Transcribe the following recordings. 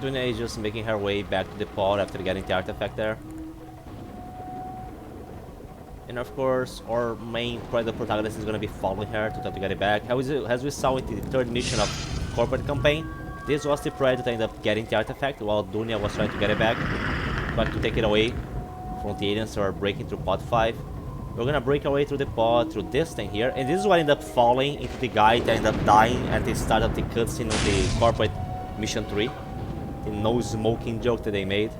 Dunya is just making her way back to the pod after getting the artifact there. And of course, our main Predator protagonist is gonna be following her to try to get it back. As we saw in the third mission of Corporate Campaign, this was the Predator that ended up getting the artifact while Dunya was trying to get it back, trying to take it away from the aliens who are breaking through pod 5. We're gonna break our way through the pod, through this thing here, and this is what ended up falling into the guy that ended up dying at the start of the cutscene of the Corporate Mission 3. The no smoking joke that they made.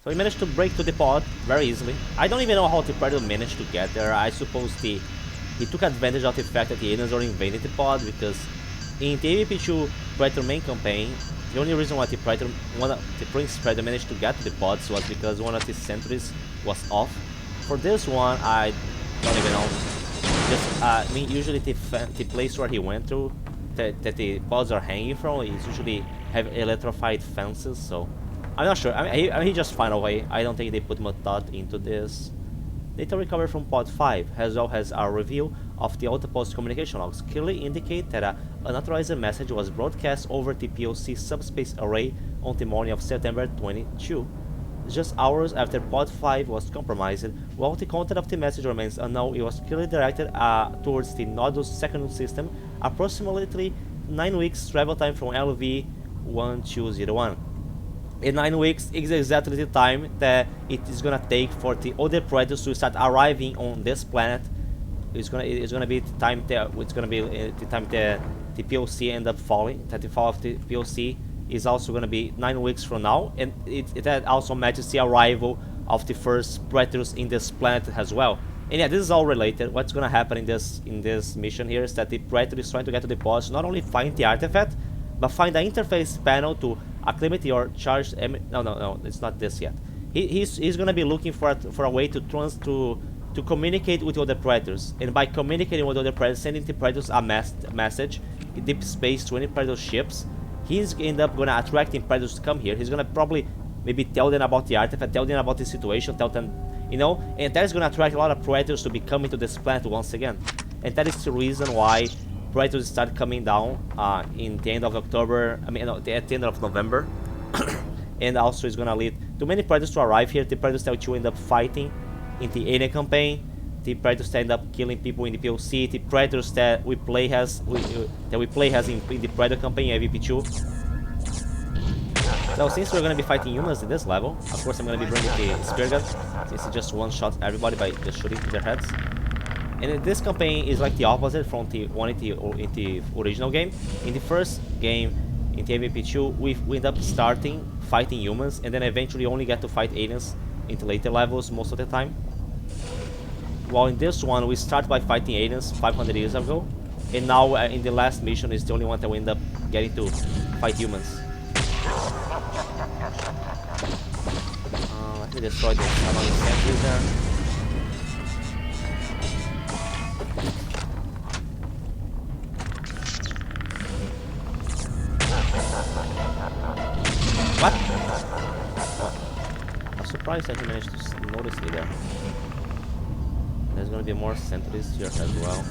So we managed to break to the pod very easily. I don't even know how the Predator managed to get there. I suppose he took advantage of the fact that the aliens were invading the pod, because in the AVP2 Predator main campaign, the only reason why the Prince Predator managed to get to the pods was because one of the sentries was off. For this one, I don't even know. Just, I mean, usually the place where he went through, that the pods are hanging from, is usually have electrified fences, so I'm not sure. I mean, he just found a way. I don't think they put much thought into this. Data recovered from pod 5, as well as our review of the outpost communication logs, clearly indicate that an unauthorized message was broadcast over the POC subspace array on the morning of September 22. Just hours after pod 5 was compromised, while the content of the message remains unknown, it was clearly directed towards the Nodus second system, approximately 9 weeks travel time from LV 1201. In 9 weeks is exactly the time that it is gonna take for the other predators to start arriving on this planet. It's gonna be the time that the POC end up falling. That the fall of the POC is also gonna be 9 weeks from now, and that also matches the arrival of the first predators in this planet as well. And yeah, this is all related. What's gonna happen in this mission here is that the predator is trying to get to the pods, not only find the artifact, but find the interface panel to acclimate your charged no, it's not this yet. He's gonna be looking for a way to communicate with other predators, and by communicating with other predators, sending the predators a message in deep space to any predator ships, he's end up gonna attracting predators to come here. He's gonna probably maybe tell them about the artifact, tell them about the situation, tell them, you know, and that is gonna attract a lot of predators to be coming to this planet once again. And that is the reason why predators start coming down in the end of October, I mean, no, at the end of November. And also it's gonna lead to many predators to arrive here. The predators that you end up fighting in the alien campaign, the predators that end up killing people in the POC, the predators that we play as in the Predator campaign AVP2. So since we're gonna be fighting humans in this level, of course I'm gonna be bringing the spear gun, since it just one-shots everybody by just shooting their heads. And this campaign is like the opposite from the one in the original game. In the first game, in the AVP2, we end up starting fighting humans, and then eventually only get to fight aliens in the later levels most of the time. While in this one, we start by fighting aliens 500 years ago, and now in the last mission is the only one that we end up getting to fight humans. Let me destroy the sentries there. What? I'm surprised that he managed to notice me there. There's gonna be more sentries here as well.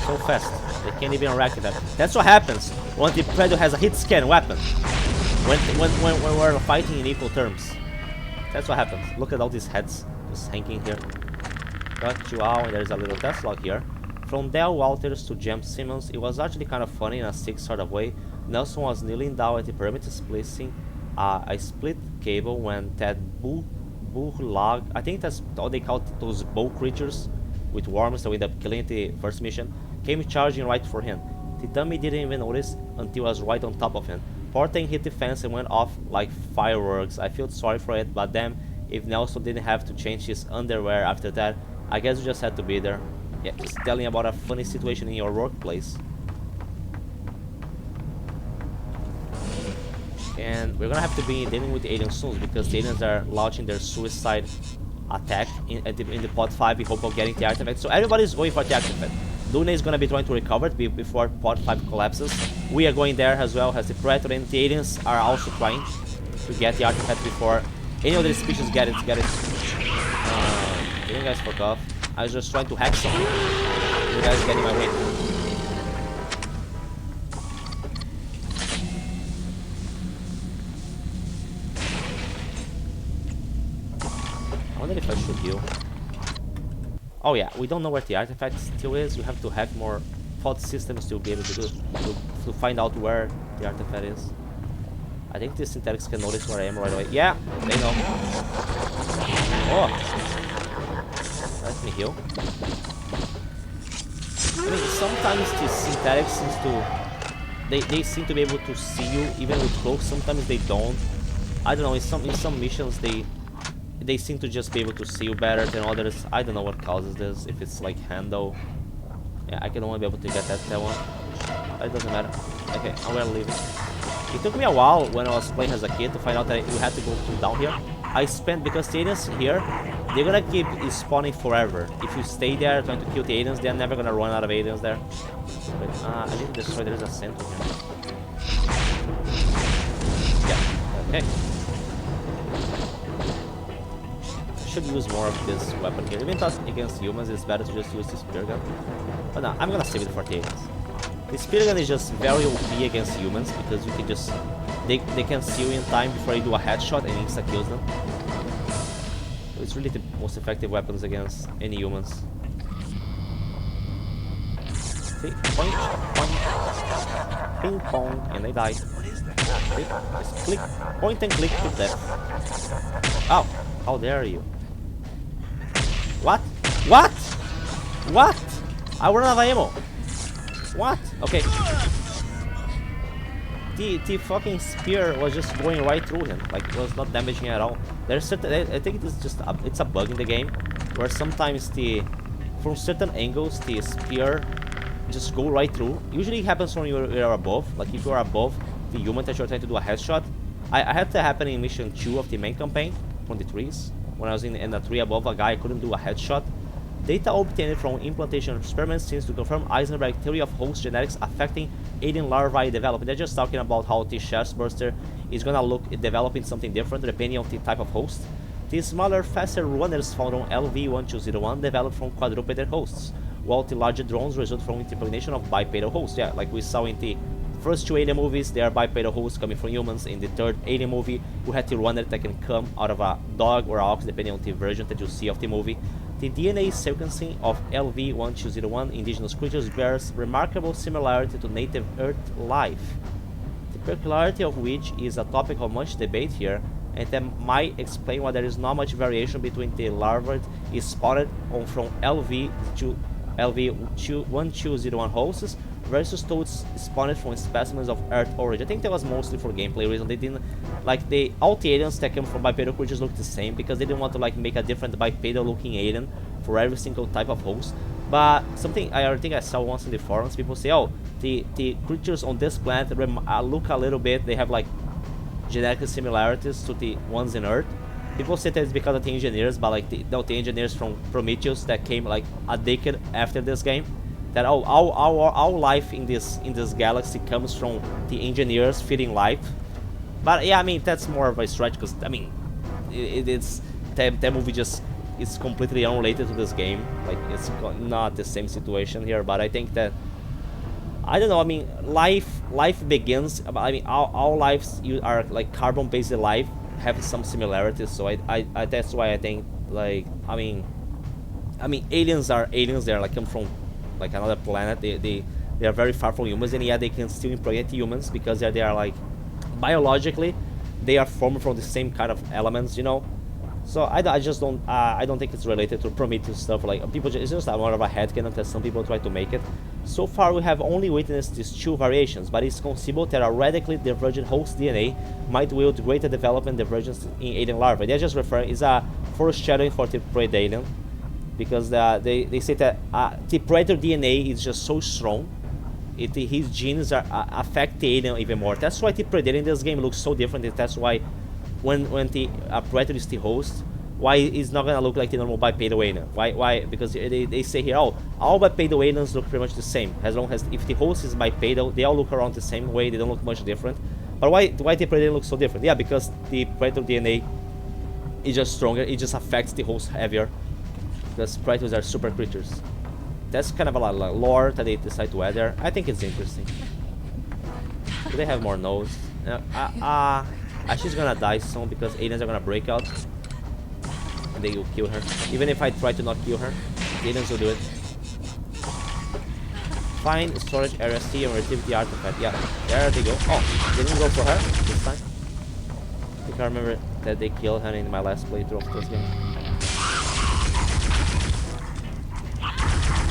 So fast, they can't even react to that. That's what happens when the Predator has a hit scan weapon. When we're fighting in equal terms. That's what happens. Look at all these heads just hanging here. Got you out, and there's a little test log here. From Dale Walters to James Simmons, it was actually kind of funny in a sick sort of way. Nelson was kneeling down at the perimeter splicing a split cable when that bull-log, I think that's how they call those bow creatures with worms that we end up killing in the first mission, came charging right for him. The dummy didn't even notice until I was right on top of him. Poor thing hit the fence and went off like fireworks. I felt sorry for it, but damn, if Nelson didn't have to change his underwear after that, I guess we just had to be there. Yeah, just telling about a funny situation in your workplace. And we're gonna have to be dealing with the aliens soon, because the aliens are launching their suicide attack in the pod 5 in hope of getting the artifact. So everybody's going for the artifact. Dune is gonna be trying to recover it before pod 5 collapses. We are going there as well as the Predator, and the aliens are also trying to get the artifact before any other species get it. You guys fuck off. I was just trying to hack something. You guys get in my way. Oh yeah, we don't know where the artifact still is. We have to hack more fault systems to be able to to find out where the artifact is. I think the synthetics can notice where I am right away. Yeah, they know. Oh, let me heal. I mean, sometimes the synthetics seems to they seem to be able to see you even with cloaks. Sometimes they don't. I don't know. In some missions they seem to just be able to see you better than others. I don't know what causes this. If it's like handle. Yeah, I can only be able to get that one. It doesn't matter. Okay, I'm gonna leave it. It took me a while when I was playing as a kid to find out that you had to go down here. I spent, because the aliens here, they're gonna keep spawning forever. If you stay there trying to kill the aliens, they're never gonna run out of aliens there. Wait, I need to destroy, there's a center here. Yeah, okay. I should use more of this weapon here. Even though against humans, it's better to just use this spear gun. But no, I'm gonna save it for the aliens. The spear gun is just very OP against humans because you can just they can see you in time before you do a headshot and insta kills them. So it's really the most effective weapons against any humans. See, point, ping pong, and they die. See, just click, point and click to death. Oh, how dare you? What? What? What? I run out of ammo. What? Okay. The fucking spear was just going right through him. Like, it was not damaging at all. There's certain, I think it's just it's a bug in the game where sometimes from certain angles the spear just go right through. Usually it happens when you're above. Like if you're above the human that you're trying to do a headshot. I had that happen in mission 2 of the main campaign from the trees. When I was in the tree above a guy, I couldn't do a headshot. Data obtained from implantation experiments seems to confirm Heisenberg's theory of host genetics affecting alien larvae development. They're just talking about how the chestburster is gonna look developing something different depending on the type of host. The smaller, faster runners found on LV-1201 developed from quadrupedal hosts, while the larger drones result from interpolation of bipedal hosts. Yeah, like we saw in the first 2 Alien movies, there are bipedal hosts coming from humans. In the 3rd Alien movie, we had the runner that can come out of a dog or ox, depending on the version that you see of the movie. The DNA sequencing of LV-1201 indigenous creatures bears remarkable similarity to native Earth life, the peculiarity of which is a topic of much debate here, and that might explain why there is not much variation between the larvae spotted from LV-1201 hosts versus those spawned from specimens of Earth origin. I think that was mostly for gameplay reason. They didn't like all the aliens that came from bipedal creatures look the same because they didn't want to like make a different bipedal looking alien for every single type of host. But something I think I saw once in the forums, people say, oh, the creatures on this planet look a little bit, they have like genetic similarities to the ones in Earth. People say that it's because of the engineers, but like the engineers from Prometheus that came like a decade after this game. That all life in this galaxy comes from the engineers feeding life. But yeah, I mean that's more of a stretch because I mean it's that movie just is completely unrelated to this game. Like it's not the same situation here. But I think that I don't know. I mean life begins. I mean all lives are like carbon-based life have some similarities. So I that's why I think like I mean aliens are aliens. They're like come from like another planet. They are very far from humans, and yet they can still impregnate humans because they are like biologically they are formed from the same kind of elements, you know. So I just don't I don't think it's related to Prometheus stuff. Like people it's just more of a headcanon that some people try to make it. So far we have only witnessed these 2 variations, but it's conceivable that a radically divergent host DNA might wield greater development divergence in alien larvae. They're just referring is a foreshadowing for the prey alien. Because they say that the predator DNA is just so strong, his genes affect the alien even more. That's why the predator in this game looks so different. That's why when the predator is the host, why it's not gonna look like the normal bipedal alien. Why? Because they say here, oh, all bipedal aliens look pretty much the same. As long as if the host is bipedal, they all look around the same way. They don't look much different. But why the predator looks so different? Yeah, because the predator DNA is just stronger. It just affects the host heavier. Because predators are super creatures. That's kind of a lot of lore that they decide to add there. I think it's interesting. Do they have more nodes? She's gonna die soon because aliens are gonna break out. And they will kill her. Even if I try to not kill her. Aliens will do it. Find storage area C and retrieve the artifact. Yeah, there they go. Oh, they didn't go for her this time. I think I remember that they killed her in my last playthrough of this game.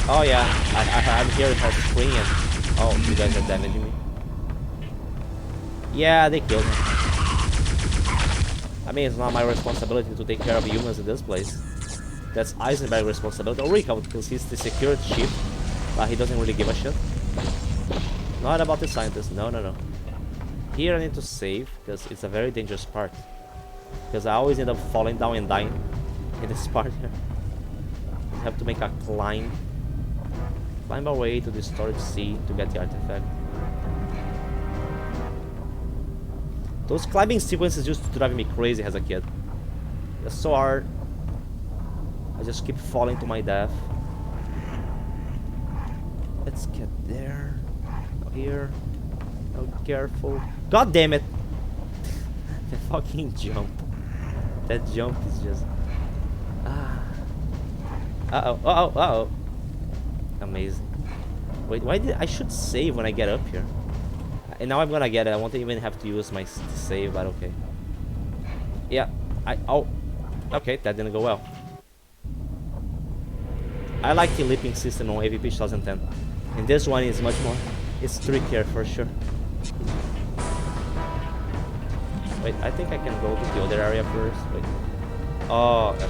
Oh yeah, I'm hearing her scream and... Oh, you guys are damaging me. Yeah, they killed her. I mean, it's not my responsibility to take care of humans in this place. That's Eisenberg's responsibility. Or Rico, because he's the security chief. But he doesn't really give a shit. Not about the scientist. No, no, no. Here I need to save, because it's a very dangerous part. Because I always end up falling down and dying in this part here. I have to make a climb. Climb our way to the storage C to get the artifact. Those climbing sequences used to drive me crazy as a kid. It's so hard. I just keep falling to my death. Let's get there. Here. Oh, careful. God damn it! The fucking jump. That jump is just... Ah. Uh-oh, uh-oh, uh-oh. Amazing. Wait, why did... I should save when I get up here. And now I'm gonna get it. I won't even have to use my save, but okay. Yeah. Oh. Okay, that didn't go well. I like the leaping system on AVP 2010. And this one is much more... It's trickier for sure. Wait, I think I can go to the other area first. Wait. Oh, okay.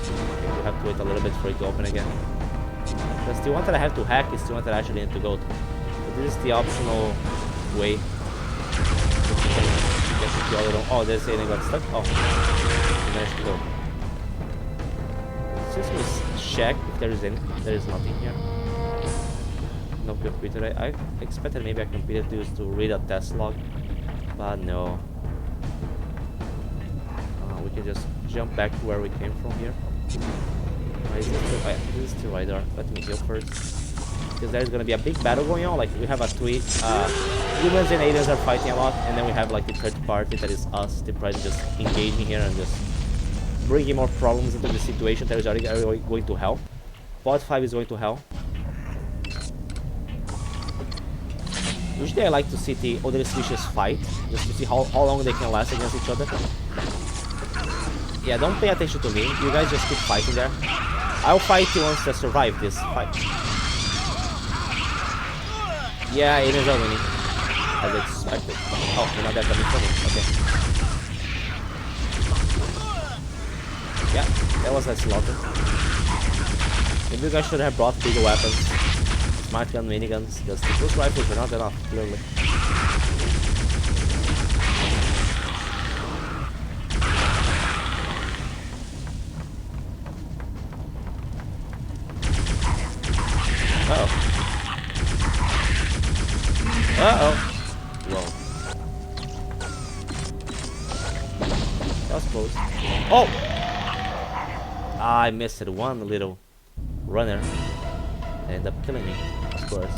We have to wait a little bit for it to open again. Because the one that I have to hack is the one that I actually need to go to. But this is the optional way. Oh, there's anything got stuck. Oh, nice to go. Let's just check if there is any. There is nothing here. No computer. I expected maybe a computer to use to read a test log, but no. We can just jump back to where we came from here. This is the right door. Let me heal first, because there's gonna be a big battle going on. Like we have a tweet. Humans and aliens are fighting a lot, and then we have like the third party that is us, the president, just engaging here and just bringing more problems into the situation. That is already going to hell. Pod 5 is going to hell. Usually I like to see the other species fight, just to see how long they can last against each other. Yeah, don't pay attention to me. You guys just keep fighting there. I'll fight the ones that survive this fight. Yeah, aliens are winning. As expected. Oh, you're not that coming for me. Okay. Yeah, that was a slaughter. Maybe you guys should have brought bigger weapons. Smart gun, miniguns, because the close rifles were not enough, clearly. Uh-oh. Uh-oh. Whoa. That was close. Oh! I missed it. One little runner. They end up killing me, of course.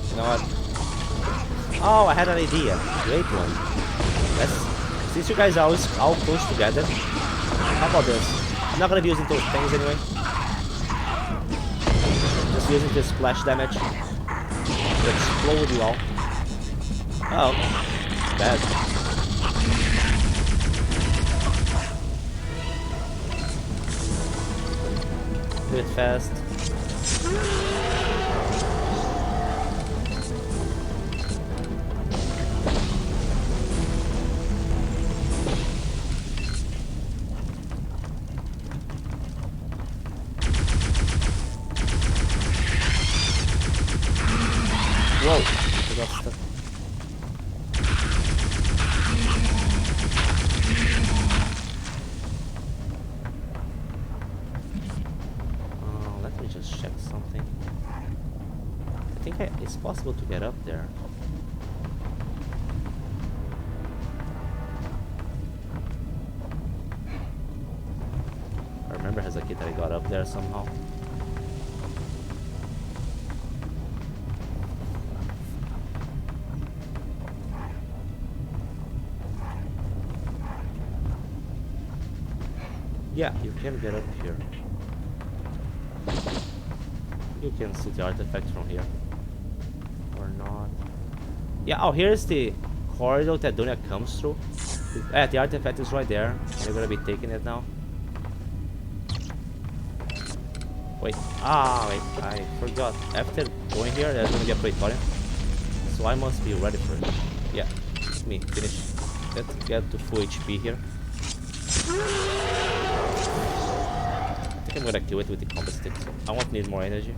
You know what? Oh, I had an idea. Great one. Since you guys are all close together, how about this? I'm not gonna be using those things anyway. Just using this splash damage to explode you all. Oh, bad. Do it fast. Whoa! I got stuck. Let me just check something. I think it's possible to get up there. I remember as a kid that I got up there somehow. can get up here. You can see the artifact from here. Or not. Yeah, oh, here's the corridor that Dunya comes through. Yeah, the artifact is right there. We're gonna be taking it now. Wait, wait, I forgot. After going here, there's gonna be a Praetorian. So I must be ready for it. Yeah, it's me, finish. Let's get to full HP here. I think I'm gonna kill it with the combat stick. So I won't need more energy.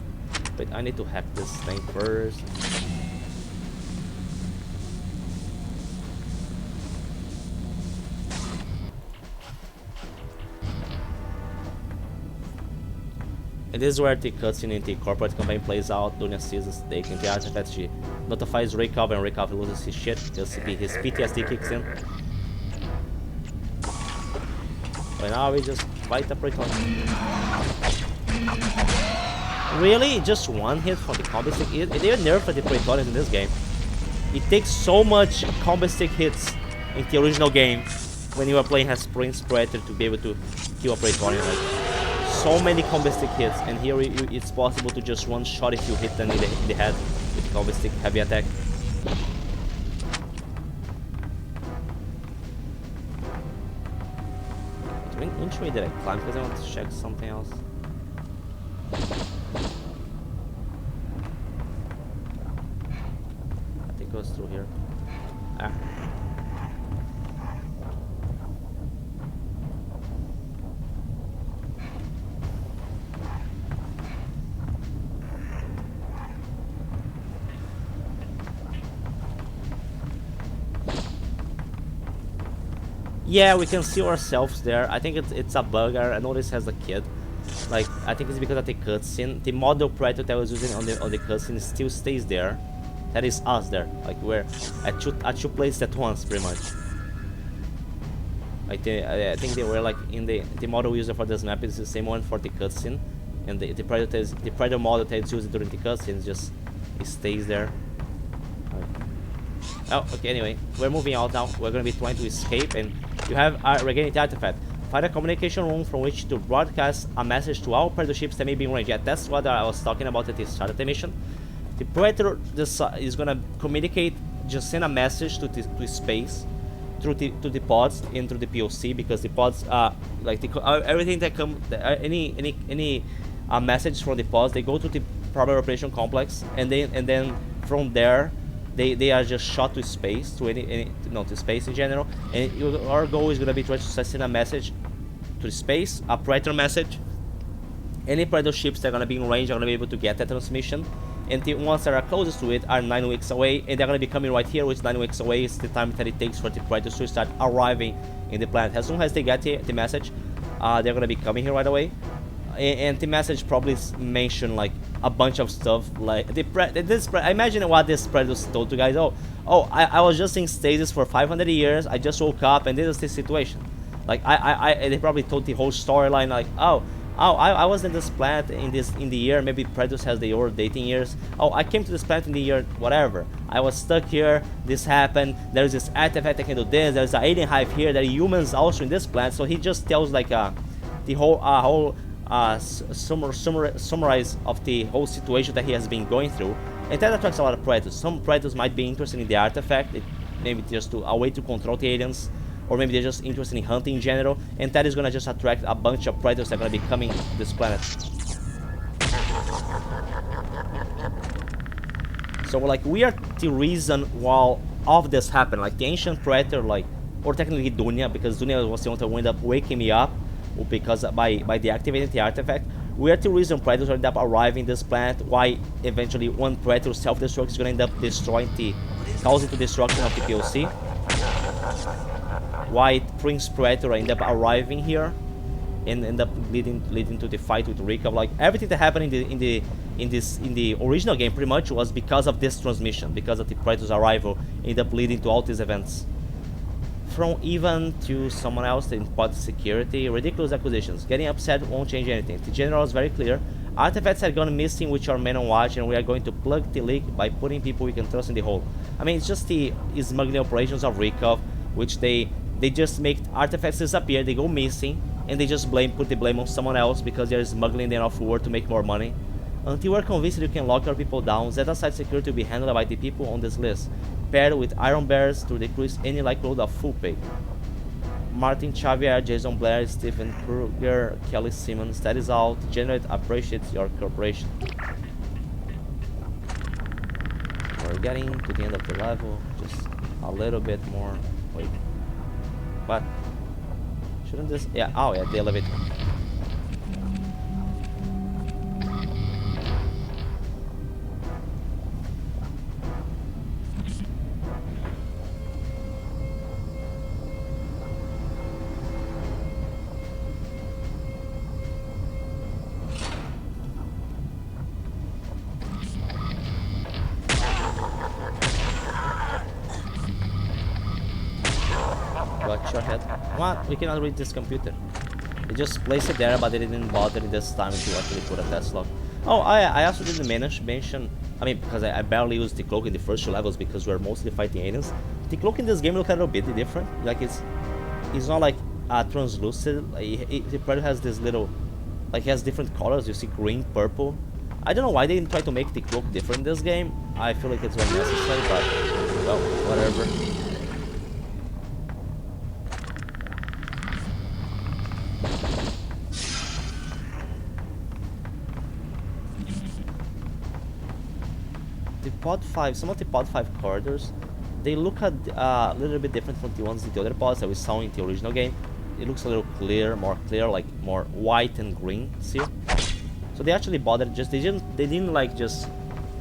But I need to hack this thing first. And this is where the cutscene in the corporate campaign plays out. Dunya sees a stake in the artifact. She notifies Rykov, and Rykov loses his shit because his PTSD kicks in. But now we just fight the Praetorian. Really? Just one hit from the combat stick? They nerfed the Praetorian in this game. It takes so much combat stick hits in the original game when you are playing as Prince Praetor to be able to kill a Praetorian. Like, so many combat stick hits, and here it's possible to just one shot if you hit them in the head with the combat stick heavy attack. Which way did I climb? Because I want to check something else. I think it goes through here. Ah. Yeah, we can see ourselves there. I think it's a bug. I noticed as a kid. Like, I think it's because of the cutscene. The model Praetor that I was using on the cutscene still stays there. That is us there. Like, we're at two places at once, pretty much. I think they were like in the model user for this map is the same one for the cutscene, and the Praetor model that is used during the cutscene just it stays there. Oh, okay, anyway, we're moving out now. We're gonna be trying to escape, and you have regaining the artifact. Find a communication room from which to broadcast a message to all Praetor ships that may be in range. Yeah, that's what I was talking about at the start of the mission. The Praetor is gonna communicate, just send a message to space through the pods and through the POC, because the pods like everything that come any message from the pods, they go to the primary operation complex, and then from there they are just shot to space, to space in general. And our goal is gonna be trying to send a message to space, a Praetor message. Any Praetor ships that are gonna be in range are gonna be able to get that transmission, and the ones that are closest to it are 9 weeks away, and they're gonna be coming right here, which 9 weeks away is the time that it takes for the Praetors to start arriving in the planet. As soon as they get the message, they're gonna be coming here right away. And the message probably mention like a bunch of stuff, like I imagine what this Praetor told you guys. I was just in stasis for 500 years. I just woke up, and this is the situation. Like they probably told the whole storyline. Like I was in this planet in the year, maybe Praetor has the old dating years. I came to this planet in the year whatever. I was stuck here. This happened. There's this artifact that can do this. There's an alien hive here. There are humans also in this planet. So he just tells like the whole summarize of the whole situation that he has been going through, and that attracts a lot of Praetors. Some Praetors might be interested in the artifact, maybe just a way to control the aliens, or maybe they're just interested in hunting in general, and that is gonna just attract a bunch of Praetors that are gonna be coming to this planet. So like we are the reason why all of this happened. Like the ancient Praetor, like, or technically Dunya, because Dunya was the one that ended up waking me up, because by deactivating the artifact. We are the reason Praetors end up arriving this planet, why eventually one Praetor self-destruct is going to end up causing the destruction of the POC, why Prince Praetor end up arriving here and end up leading to the fight with Rykov. Like everything that happened in the original game pretty much was because of this transmission, because of the Praetor's arrival, end up leading to all these events. From even to someone else in pod security, ridiculous acquisitions. Getting upset won't change anything. The general is very clear. Artifacts have gone missing which are men on watch, and we are going to plug the leak by putting people we can trust in the hole. I mean, it's just the smuggling operations of Rykov, which they just make artifacts disappear, they go missing, and they just put the blame on someone else because they're smuggling them off world to make more money. Until we're convinced you can lock your people down, Zeta-side security will be handled by the people on this list, paired with Iron Bears to decrease any likelihood of full pay. Martin Xavier, Jason Blair, Stephen Kruger, Kelly Simmons, that is out. Generate appreciates your cooperation. We're getting to the end of the level, just a little bit more. Wait. What? Shouldn't this? Yeah, oh yeah, the elevator. Watch your head. What? We cannot read this computer. They just placed it there, but they didn't bother this time to actually put a test log. Oh, I also didn't mention. I mean, because I barely used the cloak in the first 2 levels because we're mostly fighting aliens. The cloak in this game looks a little bit different. Like it's not like translucent. The Predator has this little, like it has different colors. You see green, purple. I don't know why they didn't try to make the cloak different in this game. I feel like it's unnecessary, but well, whatever. The Pod 5, some of the Pod 5 corridors, they look a little bit different from the ones in the other pods that we saw in the original game. It looks a little more clear, like more white and green. See? So they actually bothered. They didn't like just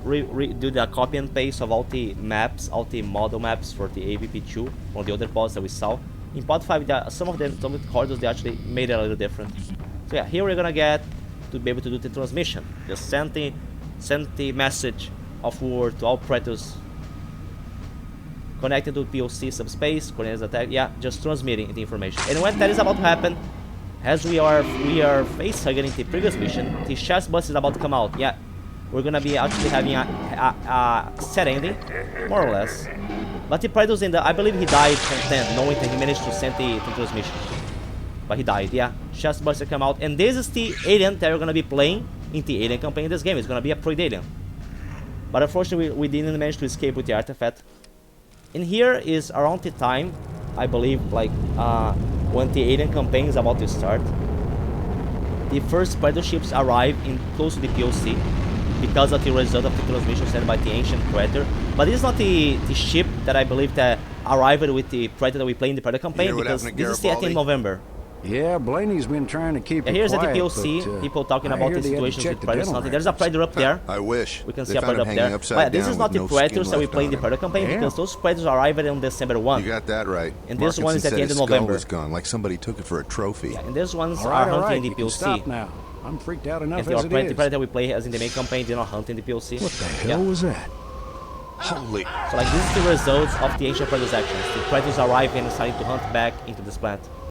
do the copy and paste of all the maps, all the model maps for the AVP2 on the other pods that we saw. In Pod 5, some of the corridors they actually made it a little different. So yeah, here we're gonna get to be able to do the transmission. Just send the message of war to all Predators connected to POC subspace, coordinates attack, yeah, just transmitting the information. And when that is about to happen, as we are face-hugging in the previous mission, the chest bus is about to come out, yeah. We're gonna be actually having a set ending, more or less. But the Predators I believe he died content, knowing that he managed to send the transmission. But he died, yeah. Chest bus come out, and this is the alien that we're gonna be playing in the alien campaign in this game. It's gonna be a Proid alien. But unfortunately, we didn't manage to escape with the artifact. And here is around the time, I believe, like when the alien campaign is about to start. The first Predator ships arrive close to the POC because of the result of the transmission sent by the ancient Predator. But this is not the ship that I believe that arrived with the Predator that we play in the Predator campaign, because this is the 18th November. Yeah, Blaney's been trying to keep it here's quiet, at the POC, people talking about the situations with Predators. There's a Predator up there. I wish. We can see a Predator up there. But this is not the Predators that we play in the Predator campaign, because those Predators arrived on December 1. You got that right. And this one is at the end of November. Was gone, like somebody took it for a trophy. Yeah, and these ones are hunting in the POC. Stop now. I'm freaked out enough and as it the is. Predator we play as in the main campaign did not hunt in the POC. What the hell was that? Holy. So like this is the results of the ancient Predators actions. The Predators arrive and decide to hunt back into this planet.